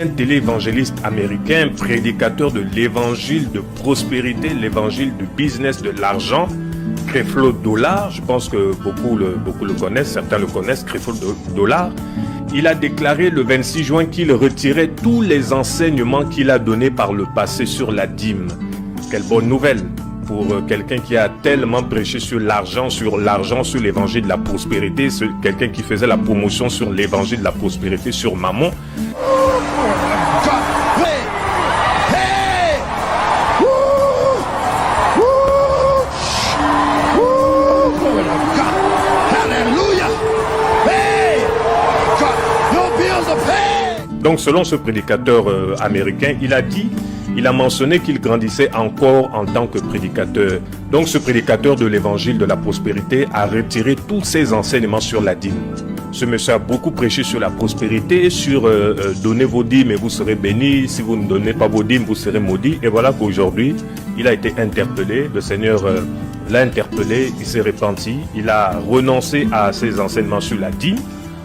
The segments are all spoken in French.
Un téléévangéliste américain, prédicateur de l'évangile de prospérité, l'évangile du business, de l'argent, Creflo Dollar, je pense que beaucoup le connaissent, certains le connaissent, Creflo Dollar. Il a déclaré le 26 juin qu'il retirait tous les enseignements qu'il a donnés par le passé sur la dîme. Quelle bonne nouvelle pour quelqu'un qui a tellement prêché sur l'argent, sur l'évangile de la prospérité, quelqu'un qui faisait la promotion sur l'évangile de la prospérité, sur Mammon. Donc selon ce prédicateur américain, il a mentionné qu'il grandissait encore en tant que prédicateur. Donc ce prédicateur de l'évangile de la prospérité a retiré tous ses enseignements sur la dîme. Ce monsieur a beaucoup prêché sur la prospérité, sur donnez vos dîmes et vous serez bénis, si vous ne donnez pas vos dîmes, vous serez maudits. Et voilà qu'aujourd'hui, il a été interpellé, le Seigneur l'a interpellé, il s'est repenti, il a renoncé à ses enseignements sur la dîme,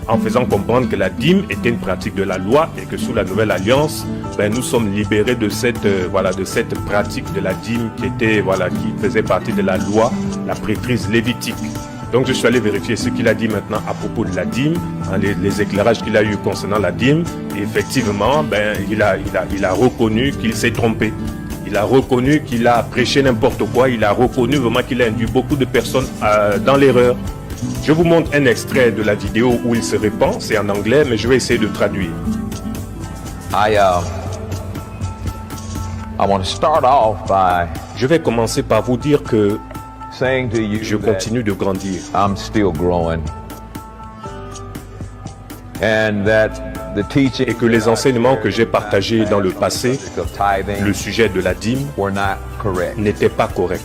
en faisant comprendre que la dîme était une pratique de la loi et que sous la nouvelle alliance, nous sommes libérés de cette pratique de la dîme qui faisait partie de la loi, la prêtrise lévitique. Donc je suis allé vérifier ce qu'il a dit maintenant à propos de la dîme, les éclairages qu'il a eu concernant la dîme. Et effectivement, il a reconnu qu'il s'est trompé. Il a reconnu qu'il a prêché n'importe quoi. Il a reconnu vraiment qu'il a induit beaucoup de personnes dans l'erreur. Je vous montre un extrait de la vidéo où il se répand, c'est en anglais, mais je vais essayer de traduire. Je vais commencer par vous dire que je continue de grandir. Et que les enseignements que j'ai partagés dans le passé, le sujet de la dîme, n'étaient pas corrects.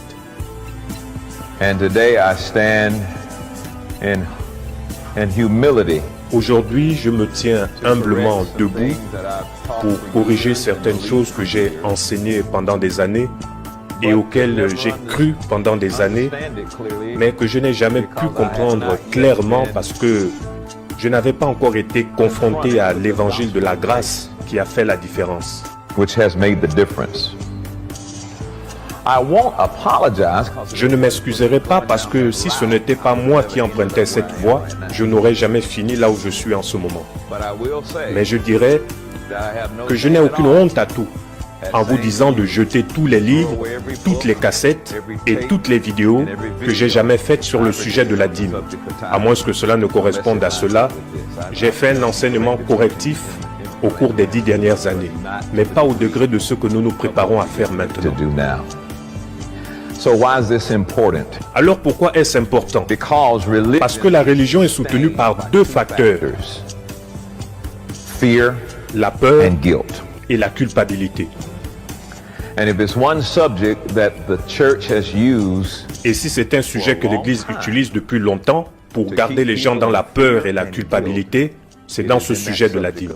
Aujourd'hui, je me tiens humblement debout pour corriger certaines choses que j'ai enseignées pendant des années et auxquelles j'ai cru pendant des années, mais que je n'ai jamais pu comprendre clairement parce que je n'avais pas encore été confronté à l'évangile de la grâce qui a fait la différence. Je ne m'excuserai pas parce que si ce n'était pas moi qui empruntais cette voie, je n'aurais jamais fini là où je suis en ce moment. Mais je dirais que je n'ai aucune honte à tout en vous disant de jeter tous les livres, toutes les cassettes et toutes les vidéos que j'ai jamais faites sur le sujet de la dîme. À moins que cela ne corresponde à cela, j'ai fait un enseignement correctif au cours des 10 dernières années, mais pas au degré de ce que nous nous préparons à faire maintenant. Alors pourquoi est-ce important? Parce que la religion est soutenue par deux facteurs: la peur et la culpabilité. Et si c'est un sujet que l'Église utilise depuis longtemps pour garder les gens dans la peur et la culpabilité, c'est dans ce sujet de la dîme.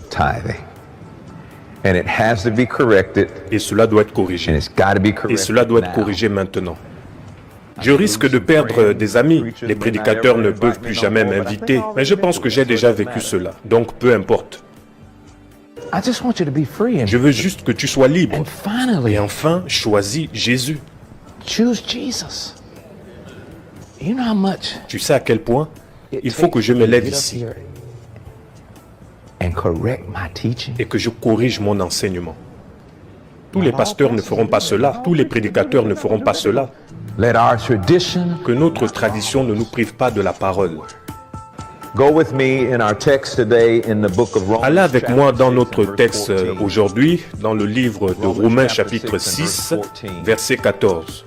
Et cela doit être corrigé. Et cela doit être corrigé maintenant. Je risque de perdre des amis. Les prédicateurs ne peuvent plus jamais m'inviter. Mais je pense que j'ai déjà vécu cela. Donc peu importe. Je veux juste que tu sois libre. Et enfin, choisis Jésus. Tu sais à quel point il faut que je me lève ici et que je corrige mon enseignement. Tous les pasteurs ne feront pas cela. Tous les prédicateurs ne feront pas cela. Que notre tradition ne nous prive pas de la parole. Allez avec moi dans notre texte aujourd'hui, dans le livre de Romains chapitre 6, verset 14.